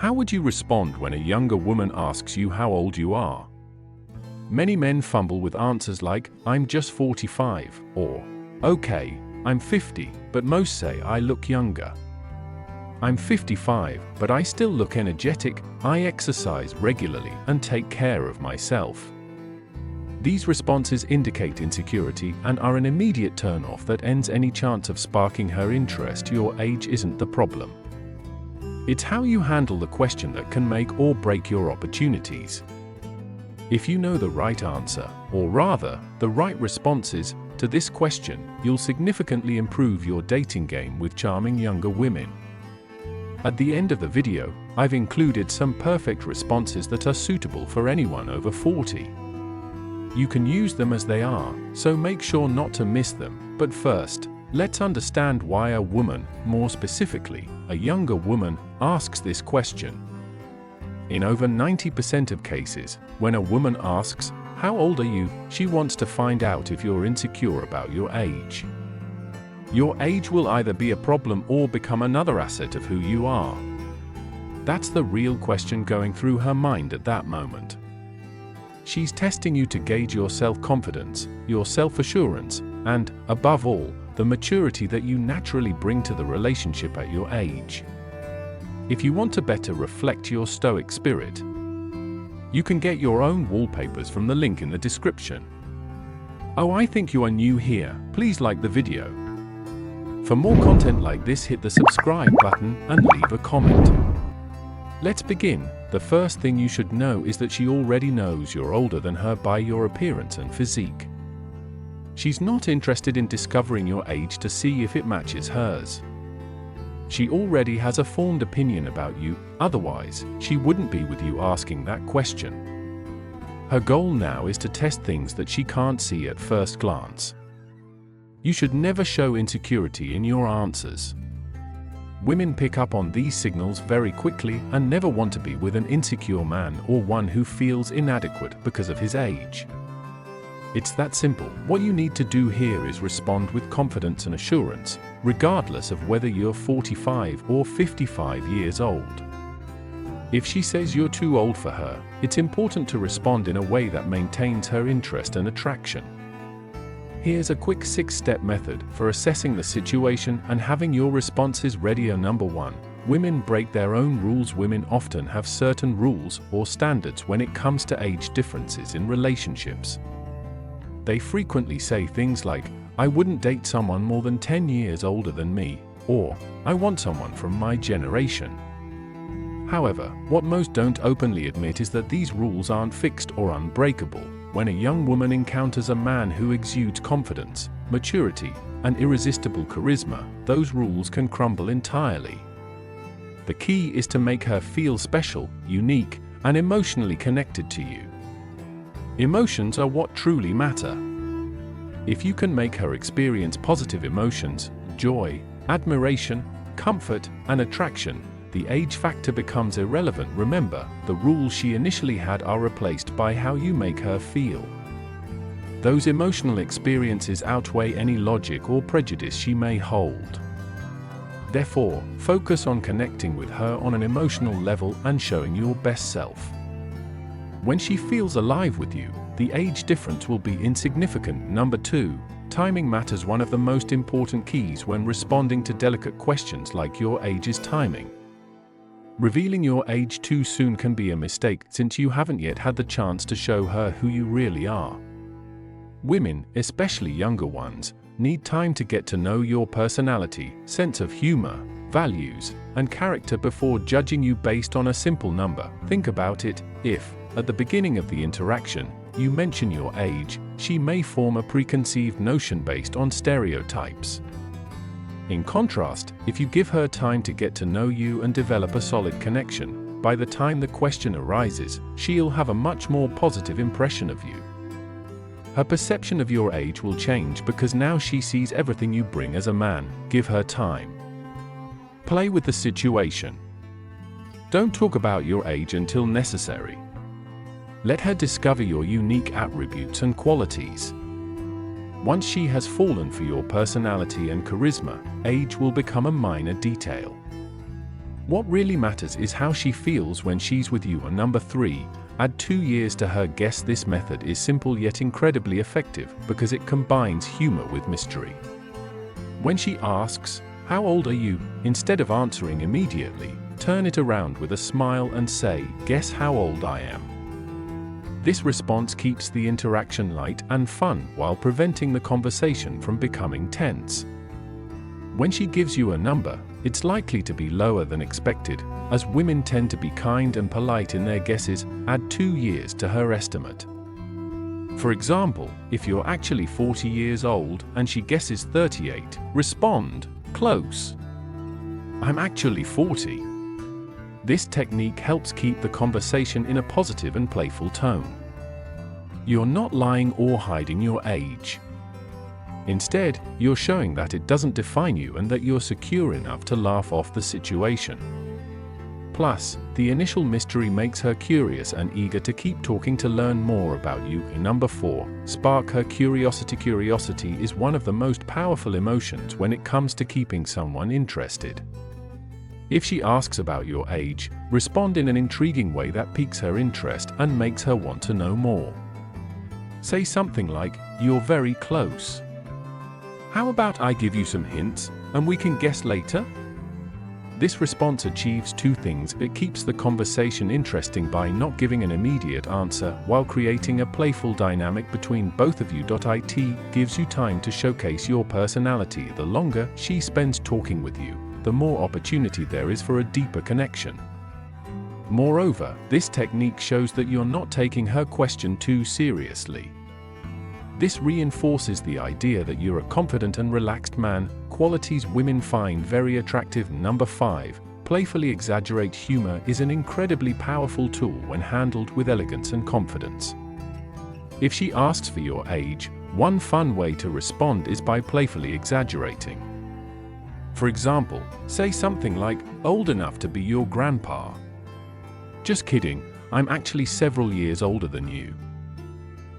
How would you respond when a younger woman asks you how old you are? Many men fumble with answers like, "I'm just 45, or, "Okay, I'm 50, but most say I look younger." "I'm 55, but I still look energetic, I exercise regularly and take care of myself." These responses indicate insecurity and are an immediate turn-off that ends any chance of sparking her interest. Your age isn't the problem. It's how you handle the question that can make or break your opportunities. If you know the right answer, or rather, the right responses, to this question, you'll significantly improve your dating game with charming younger women. At the end of the video, I've included some perfect responses that are suitable for anyone over 40. You can use them as they are, so make sure not to miss them. But first, let's understand why a woman, more specifically, a younger woman, asks this question. In over 90% of cases, when a woman asks, "How old are you?" she wants to find out if you're insecure about your age. Your age will either be a problem or become another asset of who you are. That's the real question going through her mind at that moment. She's testing you to gauge your self-confidence, your self-assurance, and, above all, the maturity that you naturally bring to the relationship at your age. If you want to better reflect your Stoic spirit, you can get your own wallpapers from the link in the description. Oh, I think you are new here, please like the video. For more content like this, hit the subscribe button and leave a comment. Let's begin. The first thing you should know is that she already knows you're older than her by your appearance and physique. She's not interested in discovering your age to see if it matches hers. She already has a formed opinion about you, otherwise, she wouldn't be with you asking that question. Her goal now is to test things that she can't see at first glance. You should never show insecurity in your answers. Women pick up on these signals very quickly and never want to be with an insecure man or one who feels inadequate because of his age. It's that simple. What you need to do here is respond with confidence and assurance, regardless of whether you're 45 or 55 years old. If she says you're too old for her, it's important to respond in a way that maintains her interest and attraction. Here's a quick 6-step method for assessing the situation and having your responses ready. Number 1. Women break their own rules. Women often have certain rules or standards when it comes to age differences in relationships. They frequently say things like, "I wouldn't date someone more than 10 years older than me," or, "I want someone from my generation." However, what most don't openly admit is that these rules aren't fixed or unbreakable. When a young woman encounters a man who exudes confidence, maturity, and irresistible charisma, those rules can crumble entirely. The key is to make her feel special, unique, and emotionally connected to you. Emotions are what truly matter. If you can make her experience positive emotions, joy, admiration, comfort, and attraction, the age factor becomes irrelevant. Remember, the rules she initially had are replaced by how you make her feel. Those emotional experiences outweigh any logic or prejudice she may hold. Therefore, focus on connecting with her on an emotional level and showing your best self. When she feels alive with you, the age difference will be insignificant. Number 2. Timing matters. One of the most important keys when responding to delicate questions like your age is timing. Revealing your age too soon can be a mistake, since you haven't yet had the chance to show her who you really are. Women, especially younger ones, need time to get to know your personality, sense of humor, values, and character before judging you based on a simple number. Think about it. If, at the beginning of the interaction, you mention your age, she may form a preconceived notion based on stereotypes. In contrast, if you give her time to get to know you and develop a solid connection, by the time the question arises, she'll have a much more positive impression of you. Her perception of your age will change because now she sees everything you bring as a man. Give her time. Play with the situation. Don't talk about your age until necessary. Let her discover your unique attributes and qualities. Once she has fallen for your personality and charisma, age will become a minor detail. What really matters is how she feels when she's with you. And number 3, add 2 years to her guess. This method is simple yet incredibly effective because it combines humor with mystery. When she asks, "How old are you?" instead of answering immediately, turn it around with a smile and say, "Guess how old I am." This response keeps the interaction light and fun while preventing the conversation from becoming tense. When she gives you a number, it's likely to be lower than expected, as women tend to be kind and polite in their guesses. Add 2 years to her estimate. For example, if you're actually 40 years old and she guesses 38, respond, "Close. I'm actually 40. This technique helps keep the conversation in a positive and playful tone. You're not lying or hiding your age. Instead, you're showing that it doesn't define you and that you're secure enough to laugh off the situation. Plus, the initial mystery makes her curious and eager to keep talking to learn more about you. And number 4, spark her curiosity. Curiosity is one of the most powerful emotions when it comes to keeping someone interested. If she asks about your age, respond in an intriguing way that piques her interest and makes her want to know more. Say something like, "You're very close. How about I give you some hints, and we can guess later?" This response achieves 2 things. It keeps the conversation interesting by not giving an immediate answer, while creating a playful dynamic between both of you. It gives you time to showcase your personality. The longer she spends talking with you, the more opportunity there is for a deeper connection. Moreover, this technique shows that you're not taking her question too seriously. This reinforces the idea that you're a confident and relaxed man, qualities women find very attractive. Number 5, playfully exaggerate. Humor is an incredibly powerful tool when handled with elegance and confidence. If she asks for your age, one fun way to respond is by playfully exaggerating. For example, say something like, "Old enough to be your grandpa." "Just kidding, I'm actually several years older than you."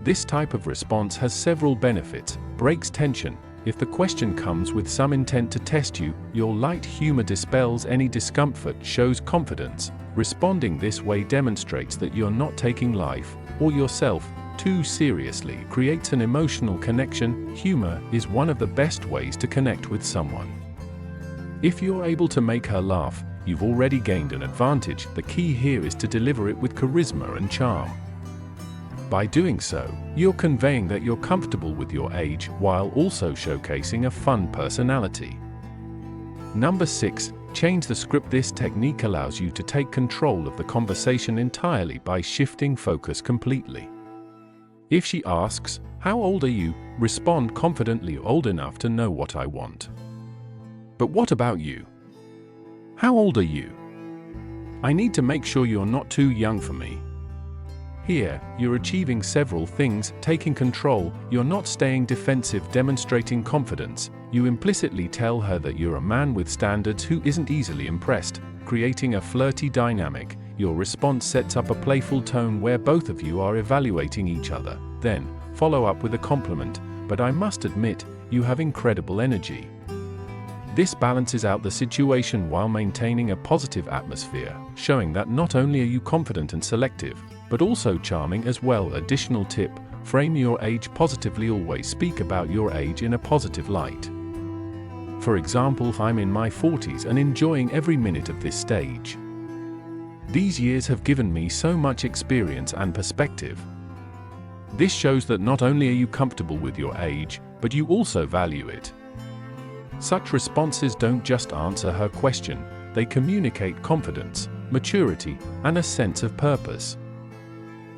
This type of response has several benefits. Breaks tension. If the question comes with some intent to test you, your light humor dispels any discomfort, shows confidence. Responding this way demonstrates that you're not taking life, or yourself, too seriously. Creates an emotional connection. Humor is one of the best ways to connect with someone. If you're able to make her laugh, you've already gained an advantage. The key here is to deliver it with charisma and charm. By doing so, you're conveying that you're comfortable with your age while also showcasing a fun personality. Number 6, change the script. This technique allows you to take control of the conversation entirely by shifting focus completely. If she asks, "How old are you?" respond confidently, "Old enough to know what I want." "But what about you? How old are you? I need to make sure you're not too young for me." Here, you're achieving several things. Taking control, you're not staying defensive, demonstrating confidence. You implicitly tell her that you're a man with standards who isn't easily impressed, creating a flirty dynamic. Your response sets up a playful tone where both of you are evaluating each other. Then, follow up with a compliment, "But I must admit, you have incredible energy." This balances out the situation while maintaining a positive atmosphere, showing that not only are you confident and selective, but also charming as well. Additional tip, frame your age positively. Always speak about your age in a positive light. For example, "I'm in my 40s and enjoying every minute of this stage. These years have given me so much experience and perspective." This shows that not only are you comfortable with your age, but you also value it. Such responses don't just answer her question, they communicate confidence, maturity, and a sense of purpose.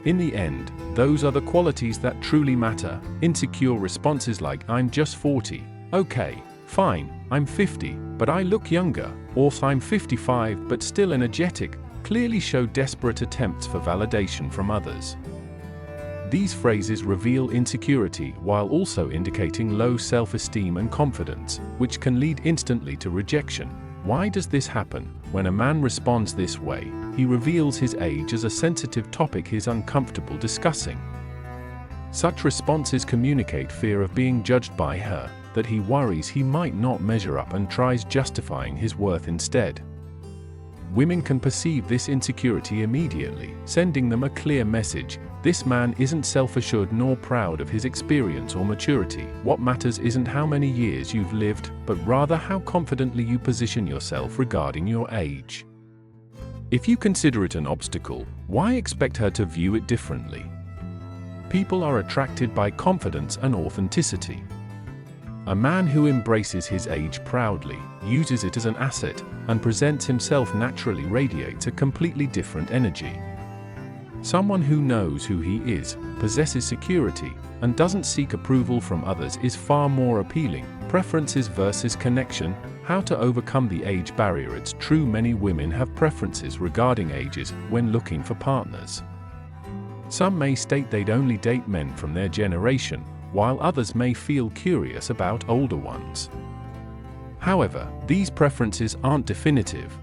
In the end, those are the qualities that truly matter. Insecure responses like, "I'm just 40, okay, fine, I'm 50, but I look younger," or "I'm 55 but still energetic," clearly show desperate attempts for validation from others. These phrases reveal insecurity while also indicating low self-esteem and confidence, which can lead instantly to rejection. Why does this happen? When a man responds this way, he reveals his age as a sensitive topic he's uncomfortable discussing. Such responses communicate fear of being judged by her, that he worries he might not measure up and tries justifying his worth instead. women can perceive this insecurity immediately, sending them a clear message. This man isn't self-assured nor proud of his experience or maturity. What matters isn't how many years you've lived, but rather how confidently you position yourself regarding your age. If you consider it an obstacle, why expect her to view it differently? People are attracted by confidence and authenticity. A man who embraces his age proudly, uses it as an asset, and presents himself naturally radiates a completely different energy. Someone who knows who he is, possesses security, and doesn't seek approval from others is far more appealing. Preferences versus connection. How to overcome the age barrier. It's true, many women have preferences regarding ages when looking for partners. Some may state they'd only date men from their generation, while others may feel curious about older ones. However, these preferences aren't definitive.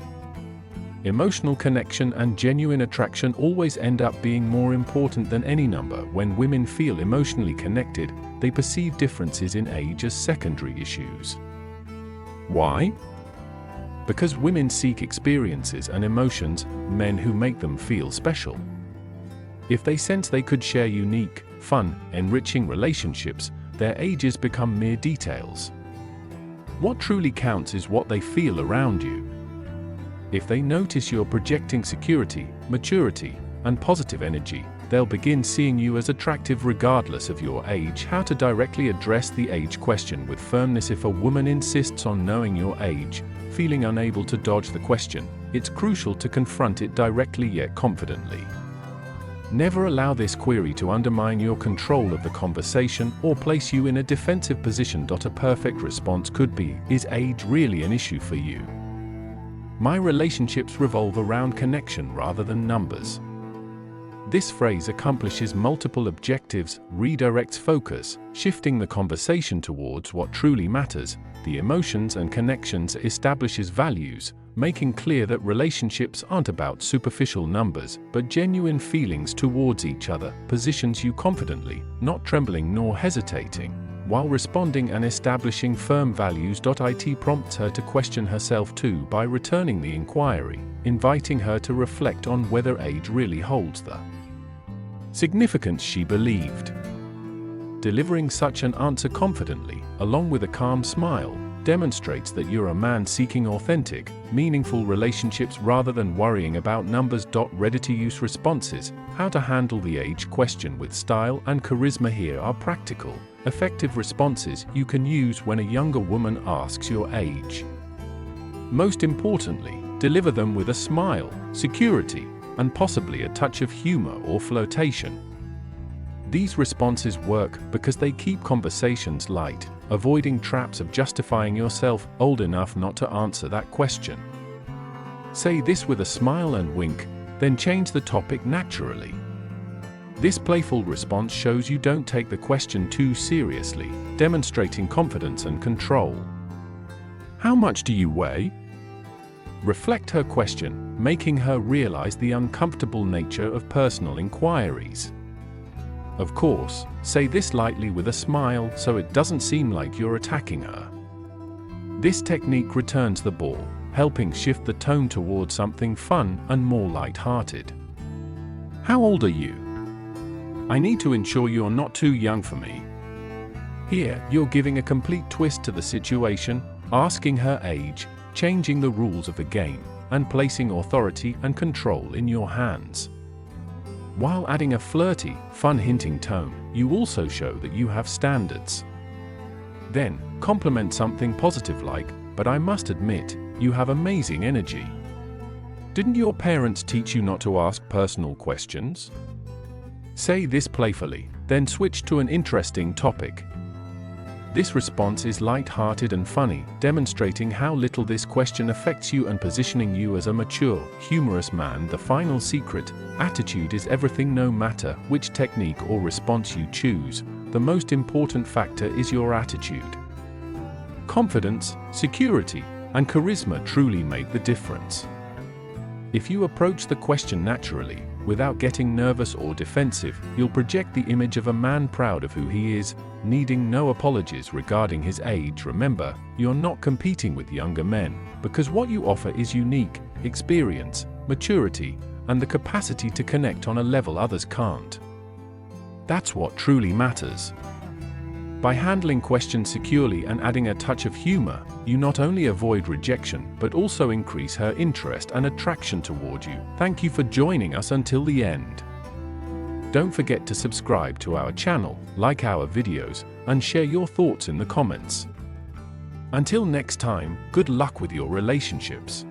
Emotional connection and genuine attraction always end up being more important than any number. When women feel emotionally connected, they perceive differences in age as secondary issues. Why? Because women seek experiences and emotions, men who make them feel special. If they sense they could share unique, fun, enriching relationships, their ages become mere details. What truly counts is what they feel around you. If they notice you're projecting security, maturity, and positive energy, they'll begin seeing you as attractive regardless of your age. How to directly address the age question with firmness. If a woman insists on knowing your age, feeling unable to dodge the question, it's crucial to confront it directly yet confidently. Never allow this query to undermine your control of the conversation or place you in a defensive position. A perfect response could be, is age really an issue for you? My relationships revolve around connection rather than numbers. This phrase accomplishes multiple objectives, redirects focus, shifting the conversation towards what truly matters, the emotions and connections, establishes values, making clear that relationships aren't about superficial numbers, but genuine feelings towards each other, positions you confidently, not trembling nor hesitating, while responding and establishing firm values. It prompts her to question herself too by returning the inquiry, inviting her to reflect on whether age really holds the significance she believed. Delivering such an answer confidently, along with a calm smile, demonstrates that you're a man seeking authentic, meaningful relationships rather than worrying about numbers. Ready-to-use responses. How to handle the age question with style and charisma. Here are practical, effective responses you can use when a younger woman asks your age. Most importantly, deliver them with a smile, security, and possibly a touch of humor or flirtation. These responses work because they keep conversations light, avoiding traps of justifying yourself old enough not to answer that question. Say this with a smile and wink, then change the topic naturally. This playful response shows you don't take the question too seriously, demonstrating confidence and control. How much do you weigh? Reflect her question, making her realize the uncomfortable nature of personal inquiries. Of course, say this lightly with a smile so it doesn't seem like you're attacking her. This technique returns the ball, helping shift the tone towards something fun and more light-hearted. How old are you? I need to ensure you're not too young for me. Here, you're giving a complete twist to the situation, asking her age, changing the rules of the game, and placing authority and control in your hands. While adding a flirty, fun-hinting tone, you also show that you have standards. Then, compliment something positive like, "But I must admit, you have amazing energy. Didn't your parents teach you not to ask personal questions?" Say this playfully, then switch to an interesting topic. This response is light-hearted and funny, demonstrating how little this question affects you and positioning you as a mature, humorous man. The final secret: attitude is everything. No matter which technique or response you choose, the most important factor is your attitude. Confidence, security, and charisma truly make the difference. If you approach the question naturally, without getting nervous or defensive, you'll project the image of a man proud of who he is, needing no apologies regarding his age. Remember, you're not competing with younger men, because what you offer is unique, experience, maturity, and the capacity to connect on a level others can't. That's what truly matters. By handling questions securely and adding a touch of humor, you not only avoid rejection but also increase her interest and attraction toward you. Thank you for joining us until the end. Don't forget to subscribe to our channel, like our videos, and share your thoughts in the comments. Until next time, good luck with your relationships.